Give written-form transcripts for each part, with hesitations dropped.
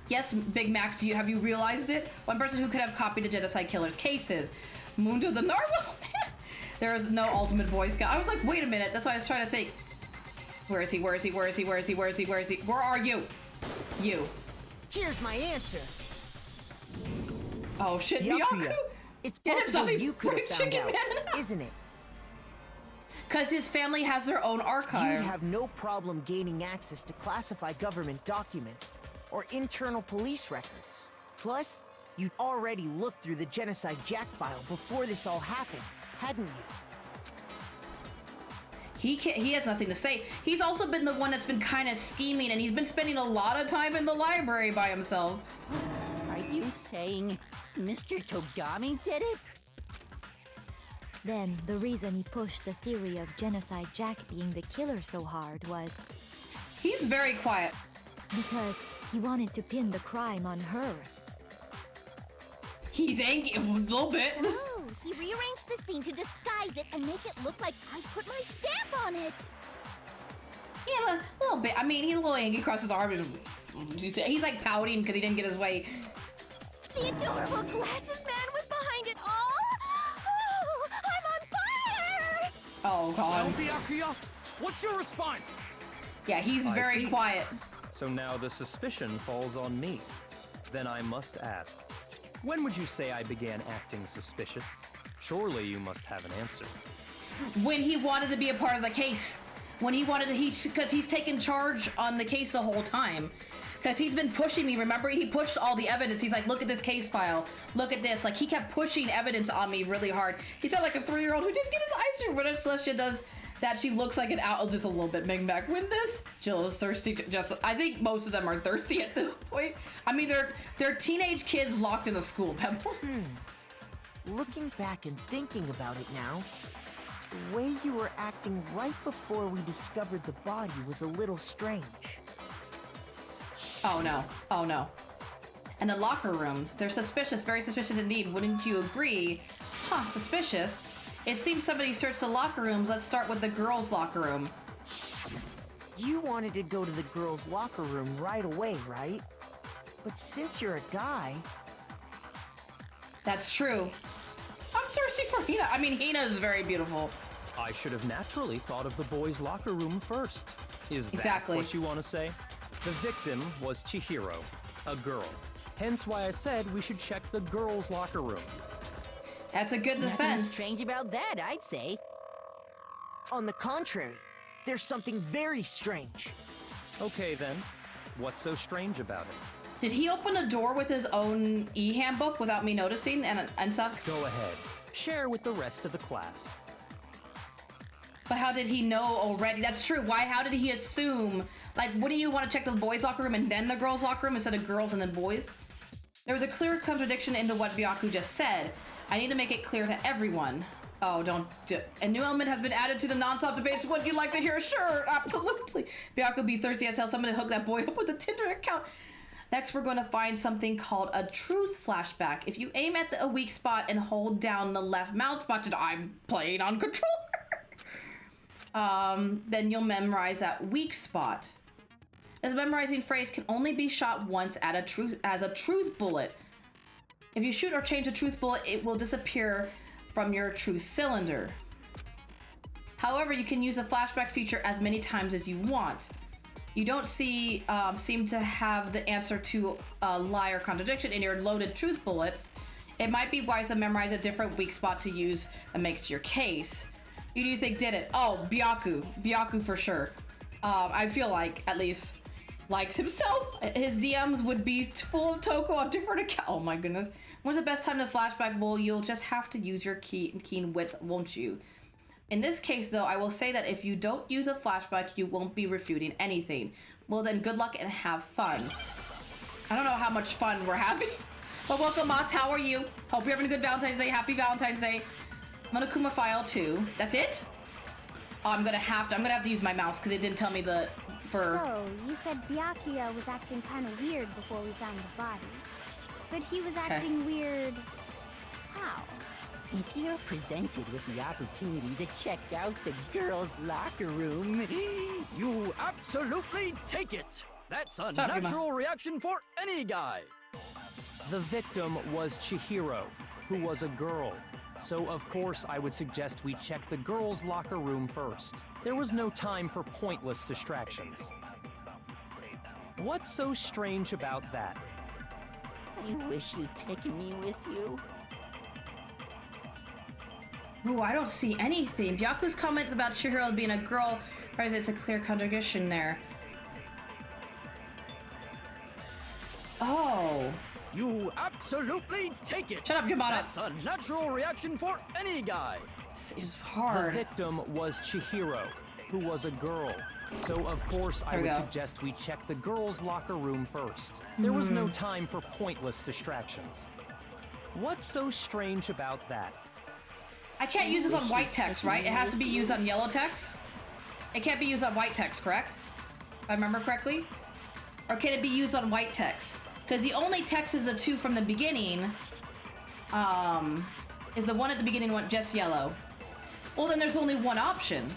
Yes, Big Mac, have you realized it? One person who could have copied a genocide killer's cases. Mundo the Narwhal? There is no ultimate Boy Scout. I was like, wait a minute. That's why I was trying to think. Where is he? Where is he? Where is he? Where is he? Where is he? Where is he? Where are you? You. Here's my answer. Oh shit, Byaku! It's possible you could have found out, isn't it? Because his family has their own archive. You'd have no problem gaining access to classified government documents or internal police records. Plus, you'd already looked through the Genocide Jack file before this all happened, hadn't you? He has nothing to say. He's also been the one that's been kind of scheming, and he's been spending a lot of time in the library by himself. Are you saying Mr. Togami did it? Then, the reason he pushed the theory of Genocide Jack being the killer so hard was... He's very quiet. Because he wanted to pin the crime on her. He's angry a little bit. Oh, he rearranged the scene to disguise it and make it look like I put my stamp on it. Yeah, a little bit. I mean, he's a little angry across his arm. He's like pouting because he didn't get his way. The adorable glasses man was behind it all. Oh, I'm on fire! Oh god. Byakuya, what's your response? Yeah, he's very quiet. So now the suspicion falls on me. Then I must ask, when would you say I began acting suspicious? Surely you must have an answer. When he wanted to be a part of the case. When he wanted to, because he's taken charge on the case the whole time. Because he's been pushing me, remember? He pushed all the evidence. He's like, look at this case file. Look at this. Like, he kept pushing evidence on me really hard. He felt like a 3-year-old who didn't get his ice cream. When Celestia does that, she looks like an owl just a little bit. Big Mac, win this. Jill is thirsty to just, I think most of them are thirsty at this point. I mean, they're teenage kids locked in a school, Pebbles. Looking back and thinking about it now, the way you were acting right before we discovered the body was a little strange. Oh no, oh no. And the locker rooms, they're suspicious, very suspicious indeed. Wouldn't you agree? Huh, suspicious? It seems somebody searched the locker rooms. Let's start with the girls' locker room. You wanted to go to the girls' locker room right away, right? But since you're a guy... That's true. I'm thirsty for Hina. I mean, Hina is very beautiful. I should have naturally thought of the boys' locker room first. Is that what you want to say? The victim was Chihiro, a girl. Hence why I said we should check the girls' locker room. That's a good defense. Nothing strange about that, I'd say. On the contrary, there's something very strange. Okay then, what's so strange about it? Did he open a door with his own e-handbook without me noticing and stuff? Go ahead, share with the rest of the class. But how did he know already? That's true. How did he assume? Like, wouldn't you want to check the boys' locker room and then the girls' locker room instead of girls and then boys? There was a clear contradiction into what Byaku just said. I need to make it clear to everyone. Oh, don't do it. A new element has been added to the non-stop debates. Would you like to hear? Sure, absolutely. Byaku be thirsty as hell. Somebody hook that boy up with a Tinder account. Next, we're going to find something called a truth flashback. If you aim at a weak spot and hold down the left mouse button, I'm playing on controller. Then you'll memorize that weak spot. This memorizing phrase can only be shot once at as a truth bullet. If you shoot or change a truth bullet, it will disappear from your truth cylinder. However, you can use the flashback feature as many times as you want. You don't seem to have the answer to a lie or contradiction in your loaded truth bullets. It might be wise to memorize a different weak spot to use that makes your case. Who do you think did it? Oh, Byaku. Byaku for sure. I feel like, at least, likes himself. His DMs would be full of Toko on different accounts. Oh my goodness. When's the best time to flashback? Well, you'll just have to use your keen wits, won't you? In this case, though, I will say that if you don't use a flashback, you won't be refuting anything. Well, then good luck and have fun. I don't know how much fun we're having. But welcome, Moss. How are you? Hope you're having a good Valentine's Day. Happy Valentine's Day. Monokuma file 2. That's it? Oh, I'm gonna have to use my mouse because it didn't tell me the So, you said Byakuya was acting kind of weird before we found the body. But he was acting weird... how? If you're presented with the opportunity to check out the girls' locker room, you absolutely take it! That's a natural reaction for any guy. The victim was Chihiro, who was a girl. So of course I would suggest we check the girls' locker room first. There was no time for pointless distractions. What's so strange about that? I wish you'd taken me with you. Ooh, I don't see anything. Byaku's comments about Chihiro being a girl, it's a clear contradiction there. Oh. You absolutely take it. Shut up, Yamada. That's a natural reaction for any guy. This is hard. The victim was Chihiro, who was a girl. So of course I would suggest we check the girls' locker room first. There was no time for pointless distractions. What's so strange about that? I can't use this on white text, right? It has to be used on yellow text? It can't be used on white text, correct? If I remember correctly? Or can it be used on white text? Because the only text is the two from the beginning. Is the one at the beginning one just yellow? Well, then there's only one option.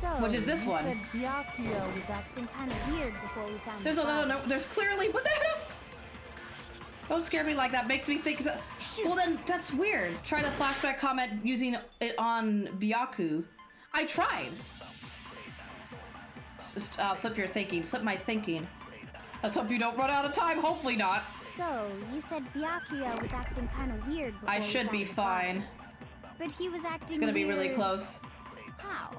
So, which is this you one. said Byakuya was acting kind of weird before we found There's the body. no, there's clearly, what the hell? Don't scare me like that, makes me think so. Well then, that's weird. Try the flashback comment using it on Byaku. I tried. Flip your thinking, flip my thinking. Let's hope you don't run out of time, hopefully not. So, you said Byakuya was acting kind of weird before I we should found be the fine. body. But he was acting It's gonna be really weird. close. How?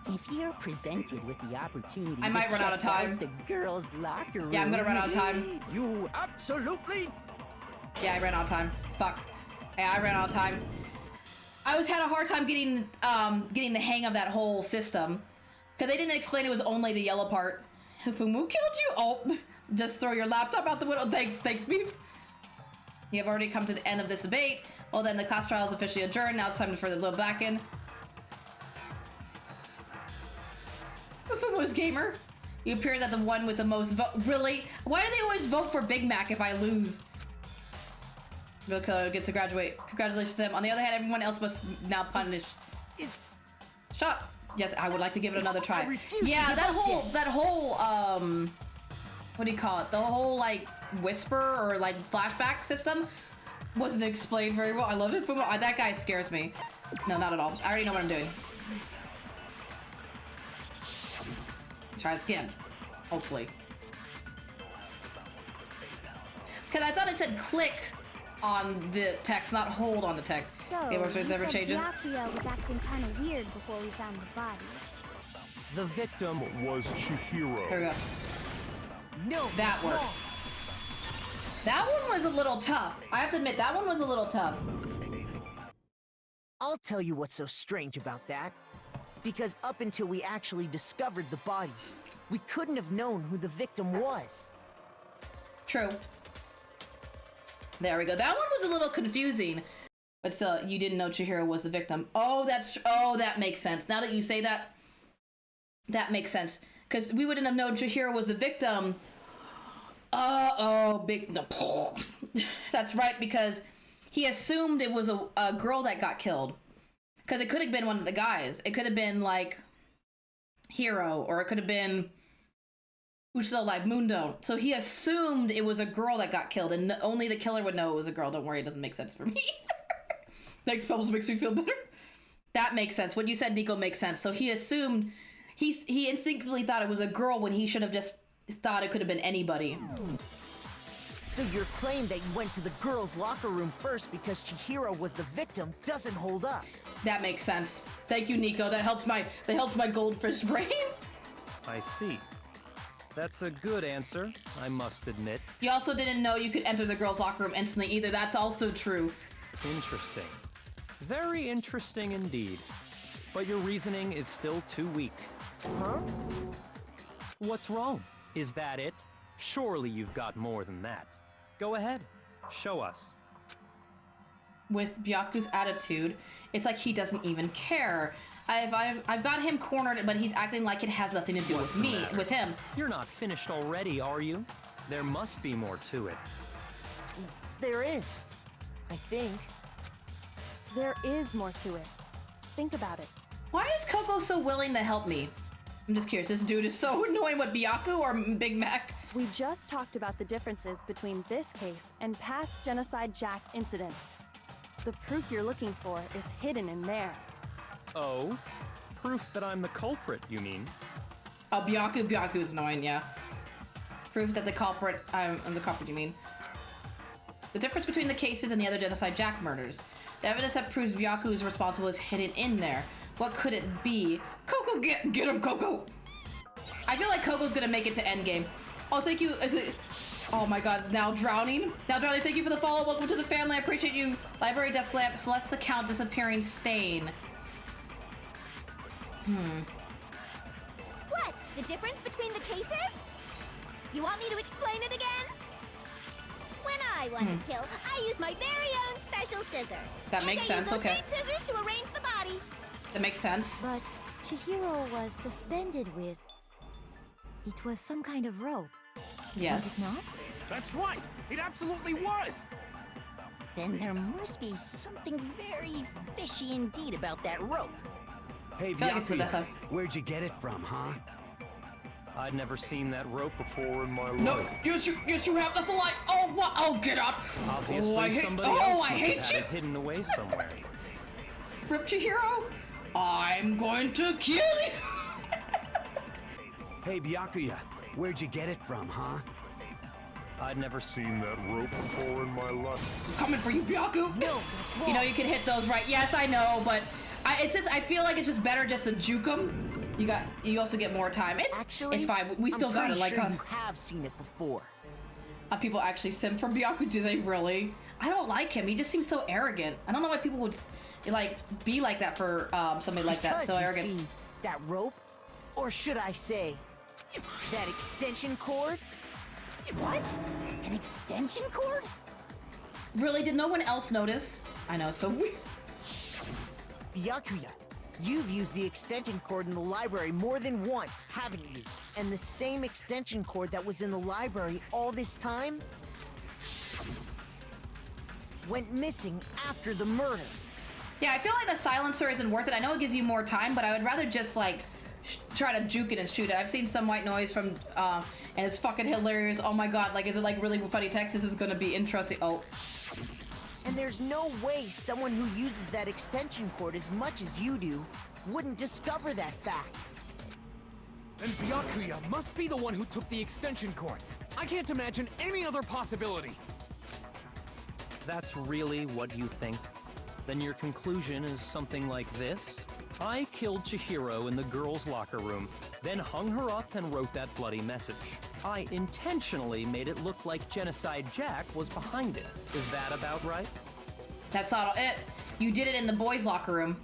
If you're presented with the opportunity I might to run out of check time. out the girls' locker room, Yeah, I'm gonna run out of time. You absolutely... Yeah, I ran out of time. Fuck. Yeah, I ran out of time. I had a hard time getting the hang of that whole system. Because they didn't explain it was only the yellow part. Fumu killed you? Oh, just throw your laptop out the window. Thanks, Beef. You have already come to the end of this debate. Well then, the class trial is officially adjourned. Now it's time for the little back in. Fumu's gamer. You appear that the one with the most vote. Really? Why do they always vote for Big Mac if I lose? Real killer gets to graduate. Congratulations to him. On the other hand, everyone else must now punish. Shut up. Yes, I would like to give it another try. Yeah, that whole what do you call it? The whole like whisper or like flashback system wasn't explained very well. I love it. Fumo. That guy scares me. No, not at all. I already know what I'm doing. Let's try this again. Hopefully. Because I thought it said click on the text, not hold on the text. So, Game of Thrones you never said changes. Byakuya was acting kind of weird before we found the body. The victim was Chihiro. Here we go. No, That it's works. wrong. That one was a little tough. I have to admit, that one was a little tough. I'll tell you what's so strange about that. Because up until we actually discovered the body, we couldn't have known who the victim was. True. There we go. That one was a little confusing. But still, you didn't know Chihiro was the victim. Oh, that makes sense. Now that you say that, that makes sense. Because we wouldn't have known Chihiro was the victim. That's right, because he assumed it was a girl that got killed. Because it could have been one of the guys. It could have been, like, Hiro, or it could have been who's still alive, Mundo. So he assumed it was a girl that got killed, and only the killer would know it was a girl. Don't worry, it doesn't make sense for me. Next Pebbles makes me feel better. That makes sense. What you said, Nico, makes sense. So he assumed, he instinctively thought it was a girl when he should have just thought it could have been anybody. So your claim that you went to the girls' locker room first because Chihiro was the victim doesn't hold up. That makes sense. Thank you, Nico. That helps my goldfish brain. I see. That's a good answer, I must admit. You also didn't know you could enter the girls' locker room instantly either. That's also true. Interesting. Very interesting indeed. But your reasoning is still too weak. Huh? What's wrong? Is that it? Surely you've got more than that. Go ahead. Show us. With Byaku's attitude, it's like he doesn't even care. I've got him cornered, but he's acting like it has nothing to do with me, with him. You're not finished already, are you? There must be more to it. There is. I think. There is more to it. Think about it. Why is Coco so willing to help me? I'm just curious, this dude is so annoying. What, Byaku or Big Mac? We just talked about the differences between this case and past Genocide Jack incidents. The proof you're looking for is hidden in there. Oh? Proof that I'm the culprit, you mean? Oh, Byaku is annoying, yeah. Proof that the culprit, I'm the culprit, you mean? The difference between the cases and the other Genocide Jack murders. The evidence that proves Byaku is responsible is hidden in there. What could it be? Coco, get him, Coco! I feel like Coco's gonna make it to endgame. Oh, thank you. Is it? Oh my God, it's now drowning. Now drowning. Thank you for the follow. Welcome to the family. I appreciate you. Library desk lamp. Celeste's account disappearing stain. What? The difference between the cases? You want me to explain it again? When I want to kill, I use my very own special scissors. That makes sense. Okay. Same scissors to arrange the body. That makes sense. But Chihiro was suspended with... It was some kind of rope. Yes. Was it not? That's right. It absolutely was. Then there must be something very fishy indeed about that rope. Hey, feel like it's the Byakuya, desktop. where'd you get it from, huh? I'd never seen that rope before in my life. No, yes you have. That's a lie. Oh, what? Oh, get out. Obviously, oh, I hate, somebody oh, else I must hate have you. had it hidden away somewhere. Rip Chihiro. I'm going to kill you. Hey, Byakuya, where'd you get it from, huh? I'd never seen that rope before in my life. I'm coming for you, Byaku. No, that's wrong. You know you can hit those right. Yes, I know, but it's just I feel like it's just better just to juke them. You also get more time. Actually, it's fine. We still I'm got it. pretty Like sure you have seen it before. people actually sim from Byaku. Do they really? I don't like him. He just seems so arrogant. I don't know why people would like be like that for somebody like that. So Because, arrogant. you see, that rope, or should I say, that extension cord? What? An extension cord? Really? Did no one else notice? I know. So weird. Byakuya, you've used the extension cord in the library more than once, haven't you? And the same extension cord that was in the library all this time went missing after the murder. Yeah, I feel like the silencer isn't worth it. I know it gives you more time, but I would rather just like try to juke it and shoot it. I've seen some white noise from, and it's fucking hilarious. Oh my God, like, is it like really funny text? This is gonna be interesting. Oh. And there's no way someone who uses that extension cord as much as you do wouldn't discover that fact. Then Byakuya must be the one who took the extension cord. I can't imagine any other possibility. That's really what you think? Then your conclusion is something like this? I killed Chihiro in the girls' locker room, then hung her up and wrote that bloody message. I intentionally made it look like Genocide Jack was behind it. Is that about right? That's not it. You did it in the boys' locker room.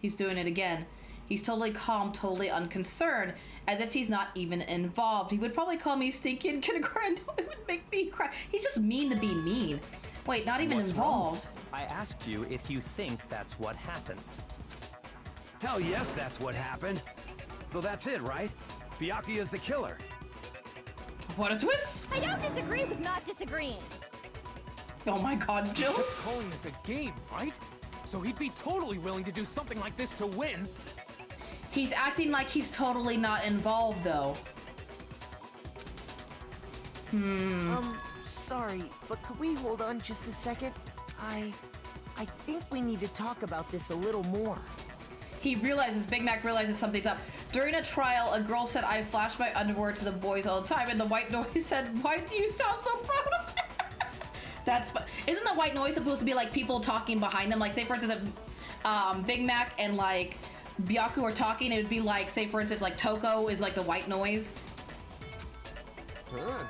He's doing it again. He's totally calm, totally unconcerned, as if he's not even involved. He would probably call me stinky in kindergarten. It would make me cry. He's just mean to be mean. Wait, not even What's involved. wrong? I asked you if you think that's what happened. Hell yes, that's what happened. So that's it, right? Byakuya's the killer. What a twist! I don't disagree with not disagreeing. Oh my God, Jill. He kept calling this a game, right? So he'd be totally willing to do something like this to win. He's acting like he's totally not involved, though. Sorry, but could we hold on just a second? I think we need to talk about this a little more. He realizes, Big Mac realizes something's up. During a trial, a girl said, I flash my underwear to the boys all the time, and the white noise said, why do you sound so proud of that? That's fun. Isn't the white noise supposed to be like people talking behind them? Like, say for instance, if Big Mac and like Byaku are talking, it would be like, say for instance, like Toko is like the white noise. Huh.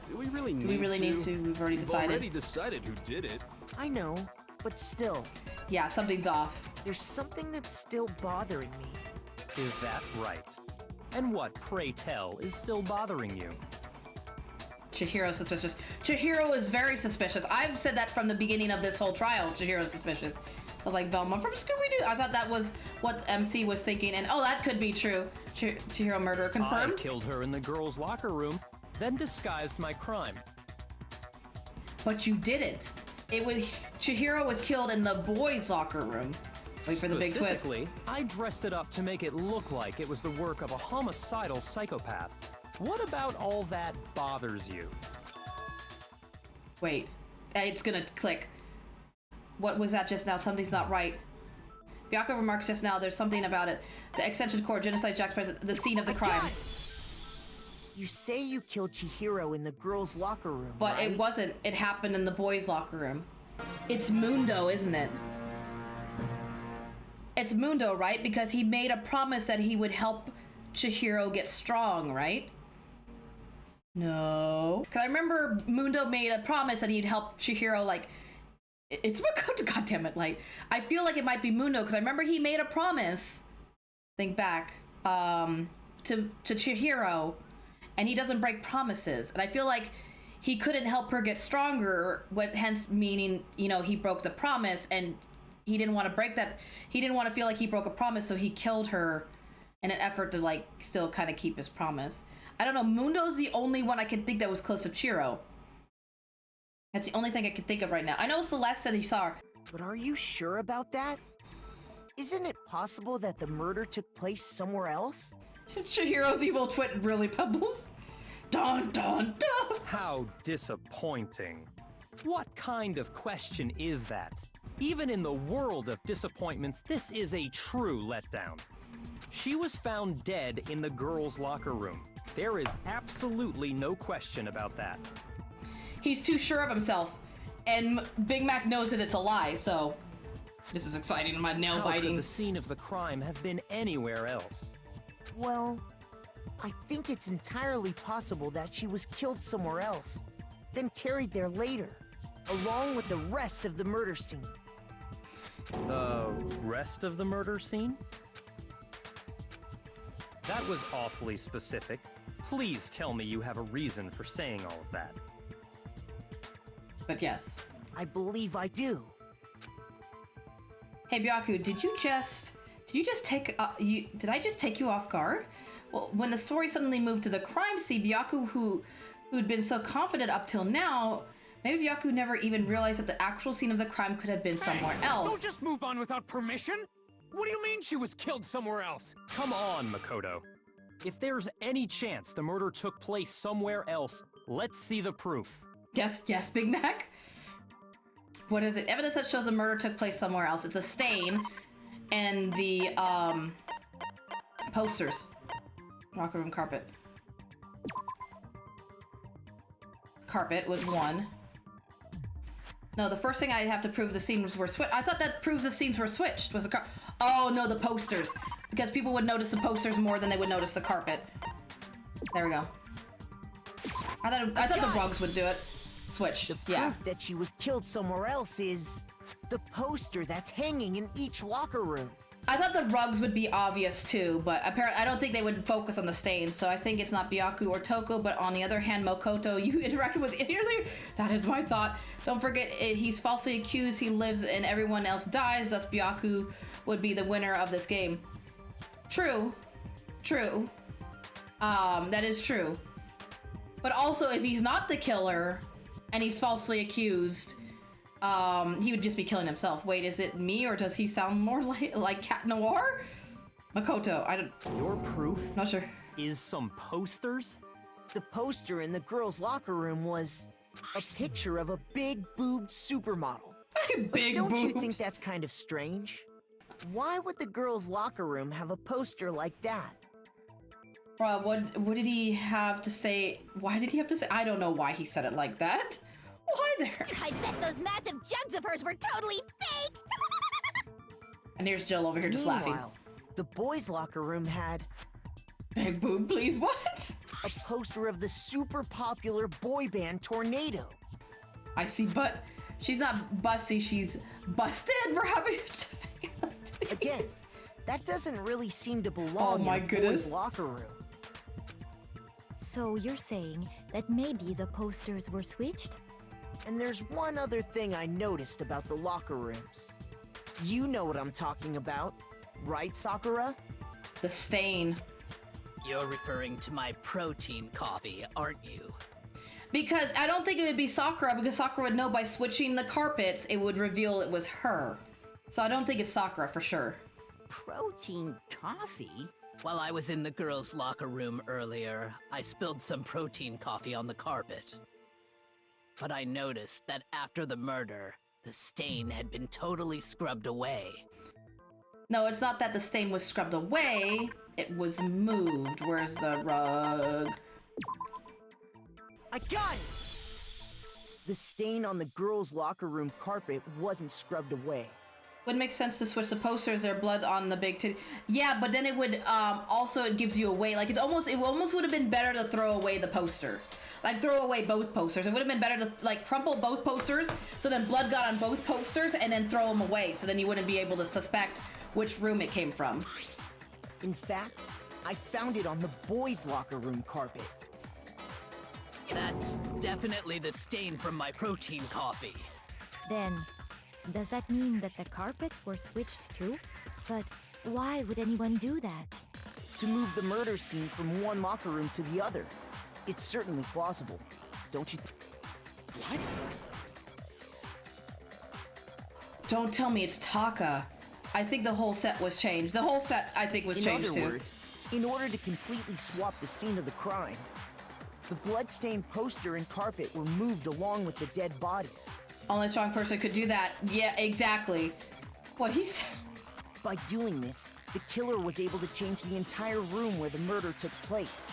Do we really need to? Do we really need to? We've already decided. We've already decided who did it. I know, but still. Yeah, something's off. There's something that's still bothering me. Is that right? And what, pray tell, is still bothering you? Chihiro's suspicious. Chihiro is very suspicious. I've said that from the beginning of this whole trial. Chihiro's suspicious. So I was like, Velma from Scooby-Doo. I thought that was what MC was thinking, and oh, that could be true. Chihiro murder confirmed. I killed her in the girls' locker room, then disguised my crime. But you didn't. It was Chihiro was killed in the boys' locker room. Wait for the big twist. Specifically, I dressed it up to make it look like it was the work of a homicidal psychopath. What about all that bothers you? Wait, it's gonna click. What was that just now? Something's not right. Byakuya remarks just now, there's something about it. The extension cord, Genocide Jack's present, the scene of the crime. You say you killed Chihiro in the girls' locker room, But right? it wasn't. It happened in the boys' locker room. It's Mundo, isn't it? It's Mundo, right? Because he made a promise that he would help Chihiro get strong, right? No. Because I remember Mundo made a promise that he'd help Chihiro, like... It's Makoto, goddammit, like... I feel like it might be Mundo, because I remember he made a promise... Think back. To Chihiro... And he doesn't break promises. And I feel like he couldn't help her get stronger, hence meaning, you know, he broke the promise and he didn't want to break that. He didn't want to feel like he broke a promise, so he killed her in an effort to, like, still kind of keep his promise. I don't know. Mundo's the only one I can think that was close to Chihiro. That's the only thing I can think of right now. I know Celeste said he saw her. But are you sure about that? Isn't it possible that the murder took place somewhere else? Chihiro's evil twin, really, Pebbles? Dun dun dun! How disappointing. What kind of question is that? Even in the world of disappointments, this is a true letdown. She was found dead in the girls' locker room. There is absolutely no question about that. He's too sure of himself, and Big Mac knows that it's a lie, so... This is exciting, my nail biting. How could the scene of the crime have been anywhere else? Well, I think it's entirely possible that she was killed somewhere else, then carried there later, along with the rest of the murder scene. The rest of the murder scene? That was awfully specific. Please tell me you have a reason for saying all of that. But yes. I believe I do. Hey Byaku, did you just take did I just take you off guard? Well, when the story suddenly moved to the crime scene, Byaku, who'd been so confident up till now, maybe Byaku never even realized that the actual scene of the crime could have been somewhere else. Don't just move on without permission! What do you mean she was killed somewhere else? Come on, Makoto. If there's any chance the murder took place somewhere else, let's see the proof. Yes, Big Mac. What is it? Evidence that shows the murder took place somewhere else. It's a stain and the posters. Locker room carpet. Carpet was one. No, the first thing I have to prove the scenes were switched. I thought that proves the scenes were switched. Was the Oh no, the posters. Because people would notice the posters more than they would notice the carpet. There we go. I thought the rugs would do it. Switch. The proof that she was killed somewhere else is the poster that's hanging in each locker room. I thought the rugs would be obvious too, but apparently I don't think they would focus on the stains, so I think it's not Byaku or Toko, but on the other hand, Makoto, you interacted with earlier. That is my thought. Don't forget, he's falsely accused, he lives, and everyone else dies, thus Byaku would be the winner of this game. True. That is true. But also, if he's not the killer, and he's falsely accused, he would just be killing himself. Wait, is it me, or does he sound more like Cat Noir? Makoto, I don't... Your proof? Not sure. Is some posters? The poster in the girls' locker room was a picture of a big-boobed supermodel. Big Don't boobs. you think that's kind of strange? Why would the girls' locker room have a poster like that? Bruh, what did he have to say? Why did he have to say? I don't know why he said it like that. Why there? I bet those massive jugs of hers were totally fake! And here's Jill over here just laughing. Meanwhile, the boys' locker room had... Big boob, please, what? A poster of the super popular boy band Tornado. I see, but she's not busty, she's busted for having... Again, that doesn't really seem to belong in a boys' locker room. So you're saying that maybe the posters were switched? And there's one other thing I noticed about the locker rooms. You know what I'm talking about, right, Sakura? The stain. You're referring to my protein coffee, aren't you? Because I don't think it would be Sakura, because Sakura would know by switching the carpets, it would reveal it was her. So I don't think it's Sakura for sure. Protein coffee? While I was in the girls' locker room earlier, I spilled some protein coffee on the carpet. But I noticed that after the murder, the stain had been totally scrubbed away. No, it's not that the stain was scrubbed away. It was moved. Where's the rug? I got it! The stain on the girls' locker room carpet wasn't scrubbed away. Would make sense to switch the posters. Their blood on the big titty. Yeah, but then it would also it gives you away. Like it almost would have been better to throw away the poster. Like throw away both posters. It would have been better to like crumple both posters so then blood got on both posters and then throw them away so then you wouldn't be able to suspect which room it came from. In fact, I found it on the boys' locker room carpet. That's definitely the stain from my protein coffee. Then, does that mean that the carpets were switched too? But why would anyone do that? To move the murder scene from one locker room to the other. It's certainly plausible, don't you think? What? Don't tell me it's Taka. I think the whole set was changed. The whole set, I think, was changed too. In other words, in order to completely swap the scene of the crime, the blood-stained poster and carpet were moved along with the dead body. Only a strong person could do that. Yeah, exactly. What he said. By doing this, the killer was able to change the entire room where the murder took place.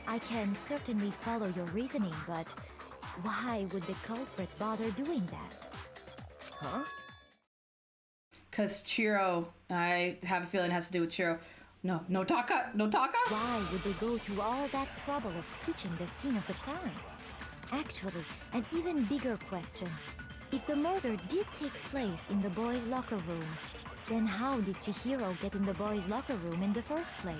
I can certainly follow your reasoning, but why would the culprit bother doing that? Huh? Because Chihiro, I have a feeling it has to do with Chihiro. No Taka, no Taka? Why would they go through all that trouble of switching the scene of the crime? Actually, an even bigger question. If the murder did take place in the boys' locker room, then how did Chihiro get in the boys' locker room in the first place?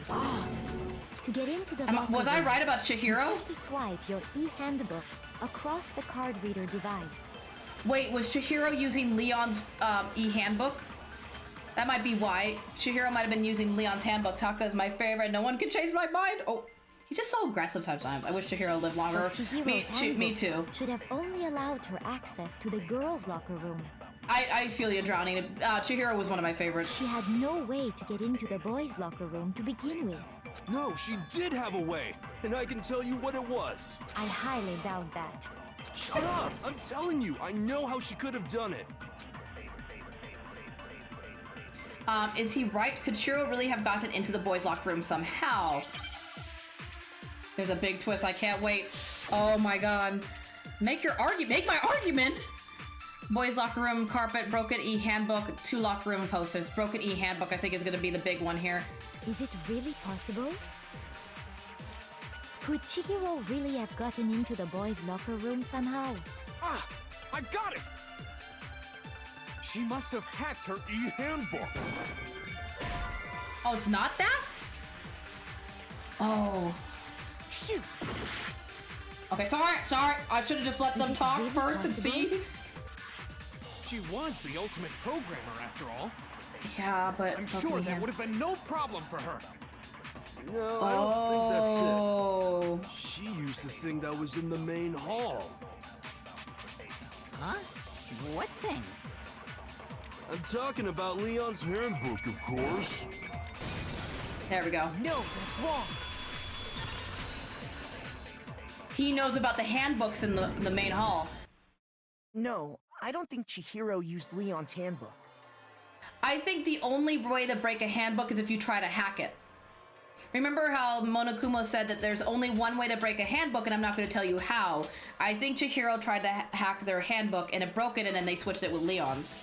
To get into the locker was I room, right about Chihiro? You have to swipe your e-handbook across the card reader device. Wait, was Chihiro using Leon's e-handbook? That might be why. Chihiro might have been using Leon's handbook. Taka is my favorite. No one can change my mind. Oh, he's just so aggressive sometimes. I wish Chihiro lived longer. Me too. Should have only allowed her access to the girls' locker room. I feel you, Drowning. Chihiro was one of my favorites. She had no way to get into the boys' locker room to begin with. No, she did have a way, and I can tell you what it was. I highly doubt that. Shut up! I'm telling you, I know how she could have done it. Is he right? Could Chihiro really have gotten into the boys' locker room somehow? There's a big twist. I can't wait. Oh my god. Make your argument. Make my argument! Boys' locker room carpet, broken e-handbook, 2 locker room posters. Broken e-handbook, I think, is gonna be the big one here. Is it really possible? Could Chihiro really have gotten into the boys' locker room somehow? Ah! I got it! She must have hacked her e-handbook. Oh, it's not that? Oh. Shoot! Okay, sorry. I should have just let them talk really first and see. She was the ultimate programmer, after all. Yeah, but... I'm sure that would have been no problem for her. No, I don't think that's it. She used the thing that was in the main hall. Huh? What thing? I'm talking about Leon's handbook, of course. There we go. No, that's wrong. He knows about the handbooks in the main hall. No, I don't think Chihiro used Leon's handbook. I think the only way to break a handbook is if you try to hack it. Remember how Monokumo said that there's only one way to break a handbook, and I'm not going to tell you how. I think Chihiro tried to hack their handbook, and it broke it, and then they switched it with Leon's.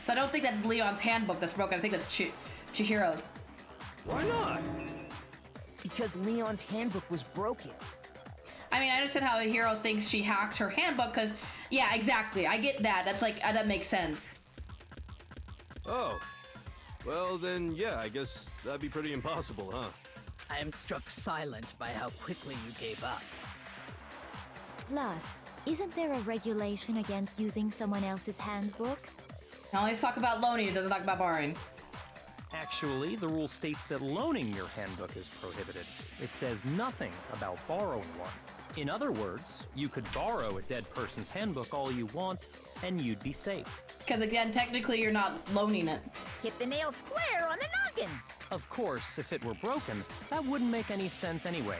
So I don't think that's Leon's handbook that's broken. I think that's Chihiro's. Why not? Because Leon's handbook was broken. I mean, I understand how Chihiro thinks she hacked her handbook, because, yeah, exactly. I get that. That's like, that makes sense. Oh. Well, then, yeah, I guess that'd be pretty impossible, huh? I am struck silent by how quickly you gave up. Plus, isn't there a regulation against using someone else's handbook? It only talk about loaning, it doesn't talk about borrowing. Actually, the rule states that loaning your handbook is prohibited. It says nothing about borrowing one. In other words, you could borrow a dead person's handbook all you want, and you'd be safe. Because again, technically you're not loaning it. Hit the nail square on the noggin. Of course, if it were broken, that wouldn't make any sense anyway.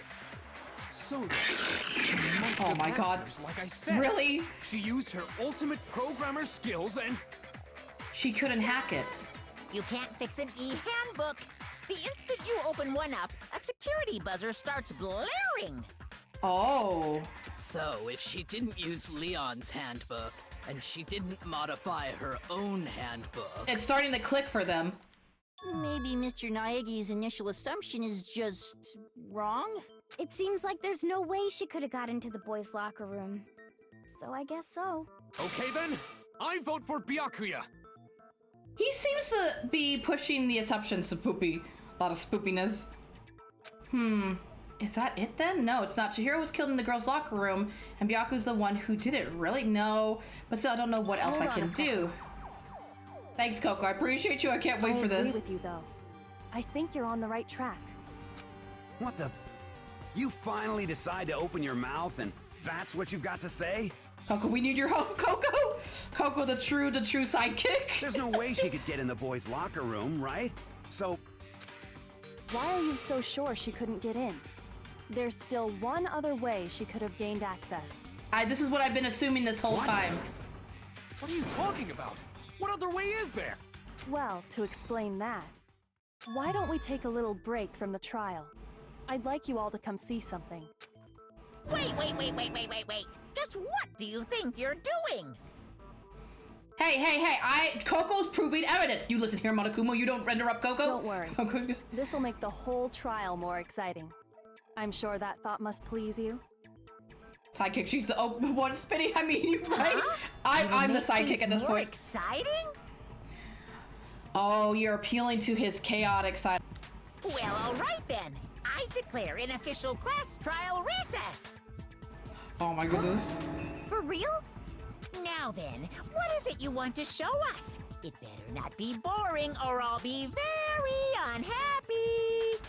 So she must Oh my god. Like I said. Really? She used her ultimate programmer skills and... She couldn't hack it. You can't fix an e-handbook. The instant you open one up, a security buzzer starts blaring. Oh. So, if she didn't use Leon's handbook, and she didn't modify her own handbook... It's starting to click for them. Maybe Mr. Naegi's initial assumption is just... wrong? It seems like there's no way she could have got into the boys' locker room. So I guess so. Okay then, I vote for Byakuya. He seems to be pushing the assumptions to poopy. A lot of spoopiness. Is that it then? No, it's not. Chihiro was killed in the girls' locker room, and Byaku's the one who did it. Really? No. But still, I don't know what else I can do. Thanks, Coco. I appreciate you. I can't wait for this. I agree with you, though. I think you're on the right track. What the? You finally decide to open your mouth, and that's what you've got to say? Coco, we need your help, Coco! Coco, the true sidekick. There's no way she could get in the boys' locker room, right? So... Why are you so sure she couldn't get in? There's still one other way she could have gained access. This is what I've been assuming this whole time. What are you talking about? What other way is there? Well, to explain that, why don't we take a little break from the trial? I'd like you all to come see something. Wait. Just what do you think you're doing? Hey, Coco's proving evidence. You listen here, Monokuma, you don't interrupt Coco. Don't worry. This'll make the whole trial more exciting. I'm sure that thought must please you. Sidekick, she's the one spinning. I mean, you're right. I'm the sidekick at this point. Exciting? Oh, you're appealing to his chaotic side. Well, all right then. I declare an official class trial recess. Oh my goodness. For real? Now then, what is it you want to show us? It better not be boring or I'll be very unhappy.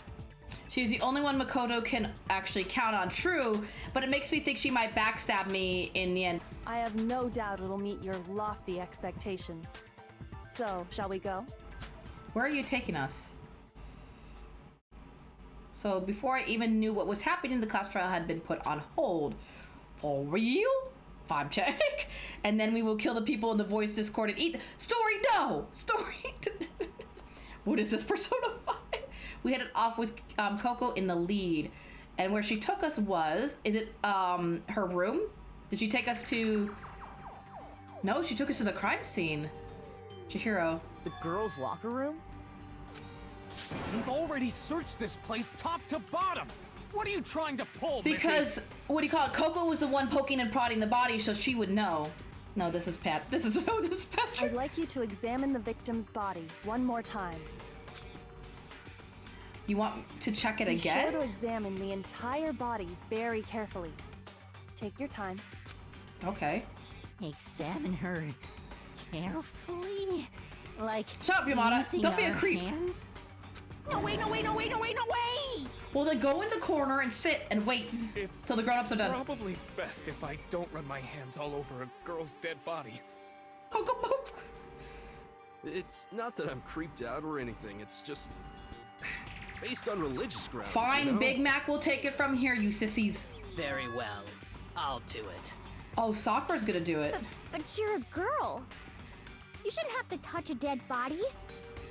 She's the only one Makoto can actually count on, true, but it makes me think she might backstab me in the end. I have no doubt it'll meet your lofty expectations. So, shall we go? Where are you taking us? So before I even knew what was happening, the class trial had been put on hold. For real? Vibe check. And then we will kill the people in the voice Discord and eat. Story, no! Story. What is this, Persona 5? We headed off with Coco in the lead. And where she took us was, is it her room? Did she take us to... No, she took us to the crime scene. Chihiro. The girls' locker room? We've already searched this place top to bottom. What are you trying to pull, Because, Missy? what do you call it? Coco was the one poking and prodding the body, so she would know. No, this is Pat. This is Patrick. I'd like you to examine the victim's body one more time. You want to check it Be again? sure to examine the entire body very carefully. Take your time. Okay. Examine her carefully? Like, shut up, Yamada. Don't be a creep. Hands? No way! Well, then go in the corner and sit and wait till the grown-ups are done. Probably best if I don't run my hands all over a girl's dead body. Coco poke. It's not that I'm creeped out or anything. It's just based on religious grounds. Fine, you know? Big Mac will take it from here, you sissies. Very well. I'll do it. Oh, Sakura's gonna do it. But you're a girl. You shouldn't have to touch a dead body.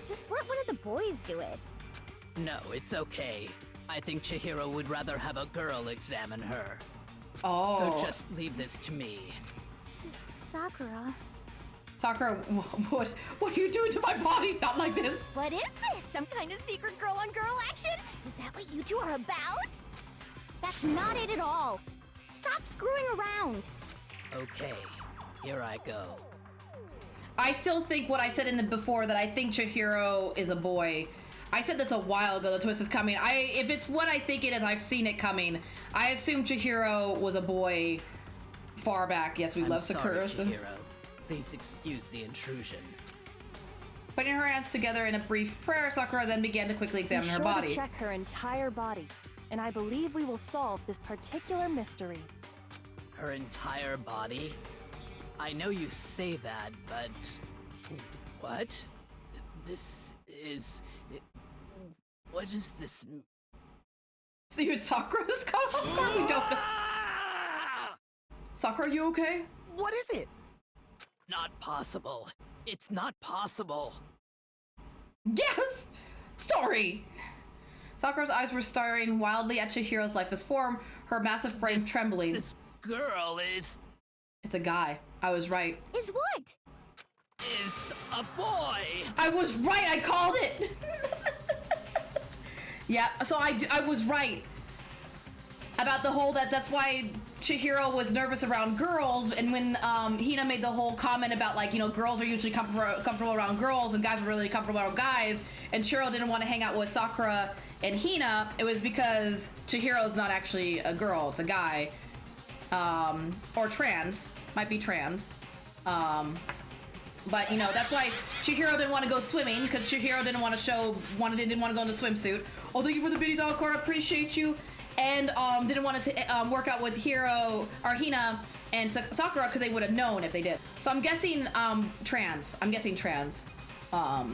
Just let one of the boys do it. No, it's okay. I think Chihiro would rather have a girl examine her. Oh. So just leave this to me. Sakura. Sakura, what are you doing to my body? Not like this. What is this? Some kind of secret girl-on-girl action? Is that what you two are about? That's not it at all. Stop screwing around. Okay, here I go. I still think what I said in the before, that I think Chihiro is a boy. I said this a while ago, the twist is coming. If it's what I think it is, I've seen it coming. I assume Chihiro was a boy far back. Yes, we love Sakura. Sorry, Chihiro. Please excuse the intrusion. Putting her hands together in a brief prayer, Sakura then began to quickly examine her body. Be sure to check her entire body. and I believe we will solve this particular mystery. Her entire body? I know you say that, but... What? This is... What is this? So even Sakura's caught off guard? We don't know. Sakura, are you okay? What is it? Not possible. It's not possible. Yes! Sorry! Sakura's eyes were staring wildly at Chihiro's lifeless form, her massive frame trembling. This girl is... It's a guy. I was right. Is what? Is a boy! I was right! I called it! Yeah, so I was right. About the whole that's why Chihiro was nervous around girls, and when Hina made the whole comment about like, you know, girls are usually comfortable around girls and guys are really comfortable around guys, and Chihiro didn't want to hang out with Sakura and Hina, it was because Chihiro's not actually a girl, it's a guy. Or trans, might be trans. But you know, that's why Chihiro didn't want to go swimming, because Chihiro didn't want to didn't want to go in a swimsuit. Oh, thank you for the biddies, Alcor, appreciate you. And didn't want to work out with Hina and Sakura because they would have known if they did. So I'm guessing trans. I'm guessing trans. Ah,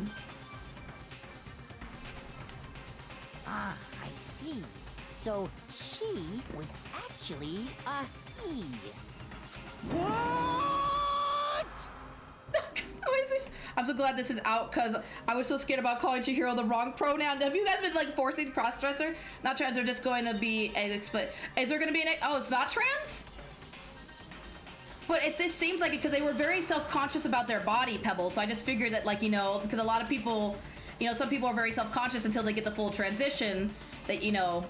I see. So she was actually a he. What? What is this? I'm so glad this is out because I was so scared about calling Chihiro the wrong pronoun. Have you guys been like forcing cross-dresser? Not trans, are just going to be an split. Is there going to be an... Oh, it's not trans? But it seems like it because they were very self-conscious about their body, Pebble. So I just figured that, like, you know, because a lot of people, you know, some people are very self-conscious until they get the full transition that, you know,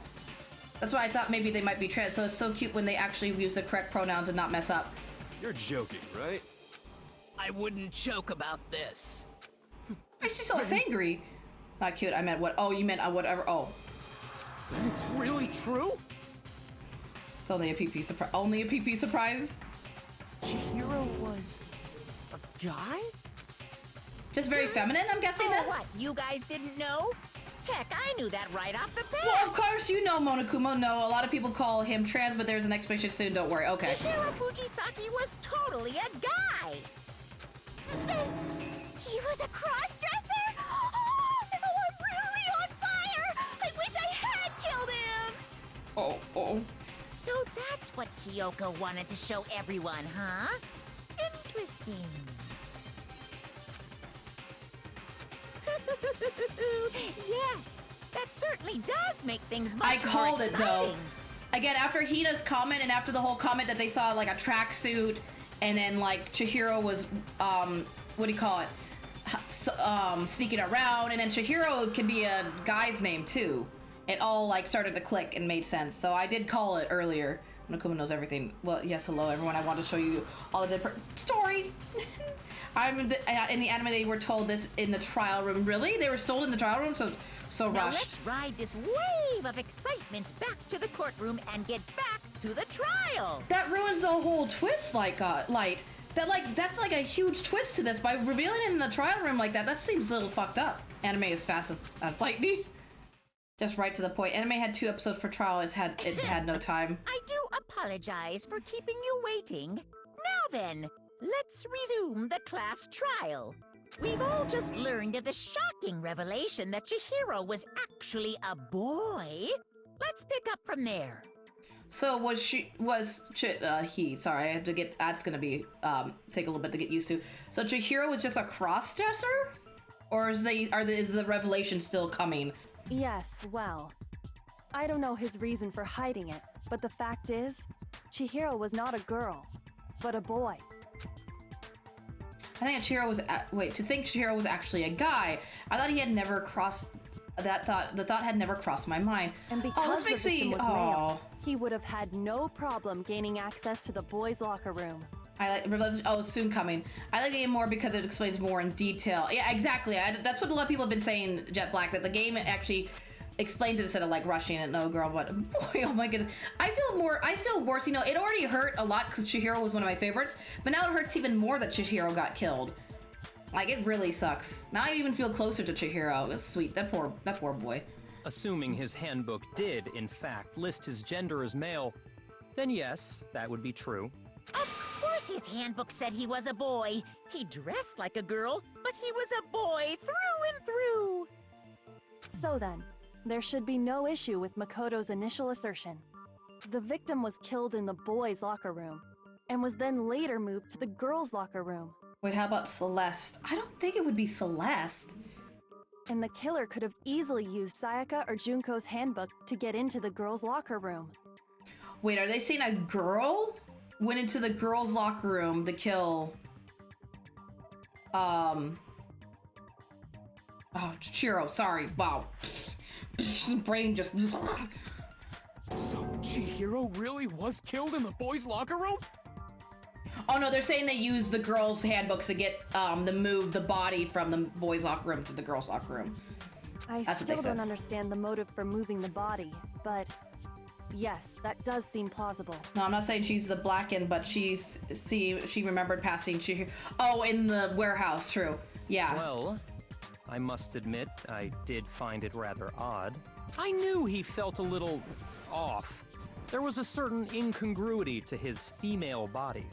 that's why I thought maybe they might be trans. So it's so cute when they actually use the correct pronouns and not mess up. You're joking, right? I wouldn't joke about this. She's always angry. Not cute. I meant what? Oh, you meant whatever. Oh. And it's really true? It's only a PP surprise. Only a PP surprise. Chihiro was a guy? Just very feminine, I'm guessing. Oh, what? You guys didn't know? Heck, I knew that right off the bat. Well, of course you know, Monokumo. No, a lot of people call him trans, but there's an explanation soon. Don't worry. Okay. Chihiro Fujisaki was totally a guy. Then he was a cross-dresser? Oh, no, I'm really on fire! I wish I had killed him! Oh. So that's what Kyoko wanted to show everyone, huh? Interesting. Yes, that certainly does make things much more called exciting. it, though. Again, after Hina's comment and after the whole comment that they saw like a tracksuit, and then like Chihiro was, what do you call it? Sneaking around, and then Chihiro can be a guy's name too. It all like started to click and made sense. So I did call it earlier. Nakuma knows everything. Well, yes, hello everyone. I want to show you all the different story. In the anime they were told this in the trial room. Really? They were told in the trial room? So now rushed. let's ride this wave of excitement back to the courtroom and get back to the trial. That ruins the whole twist, like, Light. That's like a huge twist to this by revealing it in the trial room like that. That seems a little fucked up. Anime as fast as lightning. Just right to the point. Anime had 2 episodes for trial. It had no time. I do apologize for keeping you waiting. Now then, let's resume the class trial. We've all just learned of the shocking revelation that Chihiro was actually a boy. Let's pick up from there. So he, sorry, I have to get, that's gonna be, take a little bit to get used to. So Chihiro was just a cross-dresser? Or is the revelation still coming? Yes, well, I don't know his reason for hiding it, but the fact is, Chihiro was not a girl, but a boy. I think Chihiro was, to think Chihiro was actually a guy. I thought he had never crossed, the thought had never crossed my mind. And because the victim was male, he would have had no problem gaining access to the boys' locker room. Soon coming. I like the game more because it explains more in detail. Yeah, exactly. That's what a lot of people have been saying, Jet Black, that the game actually explains it instead of like rushing it. No, girl, but boy, oh my goodness. I feel worse. You know, it already hurt a lot because Chihiro was one of my favorites, but now it hurts even more that Chihiro got killed. Like, it really sucks. Now I even feel closer to Chihiro. It's sweet. That poor boy. Assuming his handbook did, in fact, list his gender as male, then yes, that would be true. Of course his handbook said he was a boy. He dressed like a girl, but he was a boy through and through. So then, there should be no issue with Makoto's initial assertion. The victim was killed in the boys' locker room, and was then later moved to the girls' locker room. Wait, how about Celeste? I don't think it would be Celeste. And the killer could have easily used Sayaka or Junko's handbook to get into the girls' locker room. Wait, are they saying a girl went into the girls' locker room to kill... Oh, Chihiro, sorry. Wow. Brain just... So, Chihiro really was killed in the boys' locker room? Oh no, they're saying they used the girls' handbooks to get, to move the body from the boys' locker room to the girls' locker room. That's still don't understand the motive for moving the body, but yes, that does seem plausible. No, I'm not saying she's the blackened, but she remembered passing Chihiro. Oh, in the warehouse, true. Yeah. Well, I must admit, I did find it rather odd. I knew he felt a little off. There was a certain incongruity to his female body.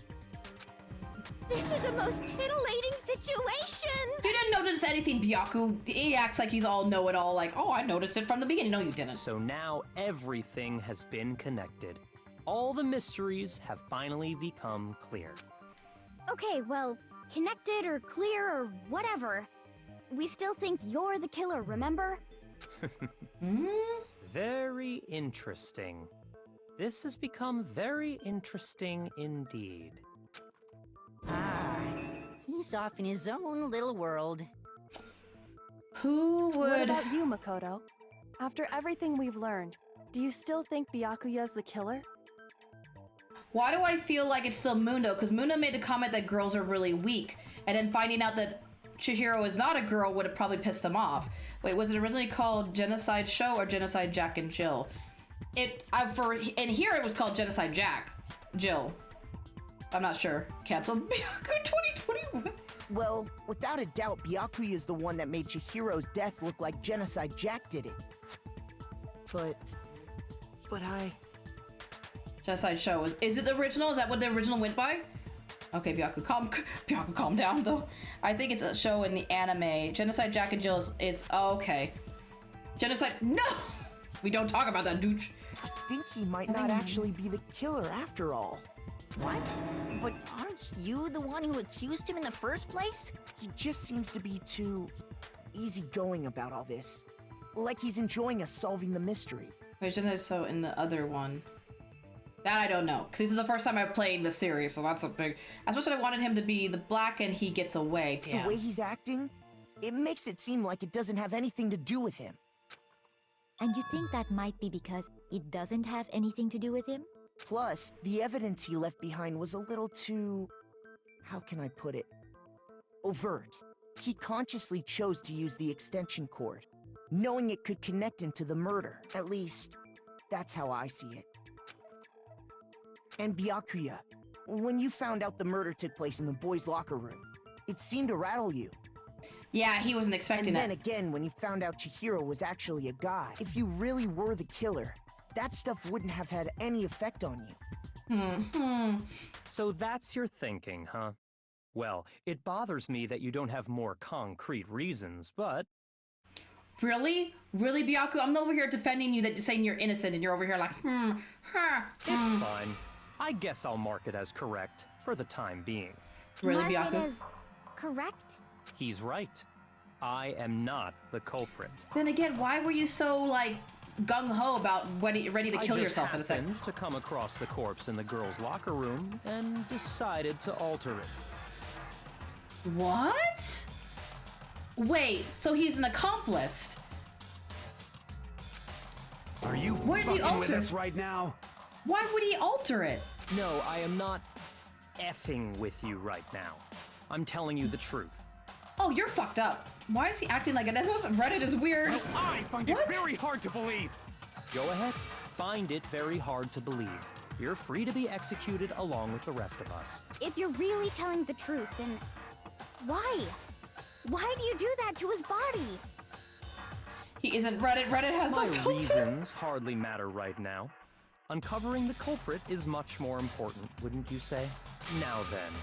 This is the most titillating situation! You didn't notice anything, Byaku. He acts like he's all know-it-all, like, oh, I noticed it from the beginning. No, you didn't. So now everything has been connected. All the mysteries have finally become clear. Okay, well, connected or clear or whatever. We still think you're the killer, remember? Very interesting. This has become very interesting indeed. Ah, he's off in his own little world. Who would... What about you, Makoto? After everything we've learned, do you still think Byakuya's the killer? Why do I feel like it's still Mundo? Because Mundo made the comment that girls are really weak, and then finding out that Chihiro is not a girl would have probably pissed him off. Wait, was it originally called Genocide Show or Genocide Jack and Jill? And here it was called Genocide Jack, Jill. I'm not sure. Canceled Byaku 2021. Well, without a doubt, Byakuya is the one that made Chihiro's death look like Genocide Jack did it. But Genocide Show is it the original? Is that what the original went by? Okay, Byaku, calm down though. I think it's a show in the anime. Genocide Jack and Jill is okay. Genocide, no! We don't talk about that, dude. I think he might not actually be the killer after all. What? But aren't you the one who accused him in the first place? He just seems to be too easygoing about all this. Like he's enjoying us solving the mystery. Wait, so in the other one. That I don't know, because this is the first time I've played the series, so that's a big... As much as I wanted him to be the black and he gets away, damn. The way he's acting, it makes it seem like it doesn't have anything to do with him. And you think that might be because it doesn't have anything to do with him? Plus, the evidence he left behind was a little too... how can I put it? Overt. He consciously chose to use the extension cord, knowing it could connect him to the murder. At least, that's how I see it. And Byakuya, when you found out the murder took place in the boys' locker room, it seemed to rattle you. Yeah, he wasn't expecting it. And then again, when you found out Chihiro was actually a guy, if you really were the killer, that stuff wouldn't have had any effect on you. So that's your thinking, huh? Well, it bothers me that you don't have more concrete reasons, but... Really? Really, Byaku? I'm over here defending you, that saying you're innocent, and you're over here like, It's fine. I guess I'll mark it as correct, for the time being. Really, Mark Byaku? it as correct? He's right. I am not the culprit. Then again, why were you so, like, gung-ho about ready to kill yourself in a second? I just happened to come across the corpse in the girls' locker room and decided to alter it. What? Wait, so he's an accomplice? Are you fucking with us right now? Why would he alter it? No, I am not effing with you right now. I'm telling you the truth. Oh, you're fucked up. Why is he acting like an Reddit is weird? Well, I find it very hard to believe. Go ahead. Find it very hard to believe. You're free to be executed along with the rest of us. If you're really telling the truth, then why? Why do you do that to his body? He isn't Reddit. Reddit has My no filter. reasons hardly matter right now. Uncovering the culprit is much more important, wouldn't you say? Now then,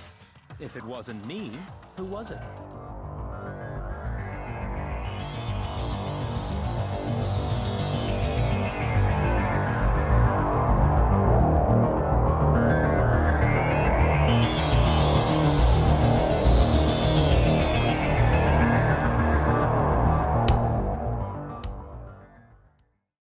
if it wasn't me, who was it?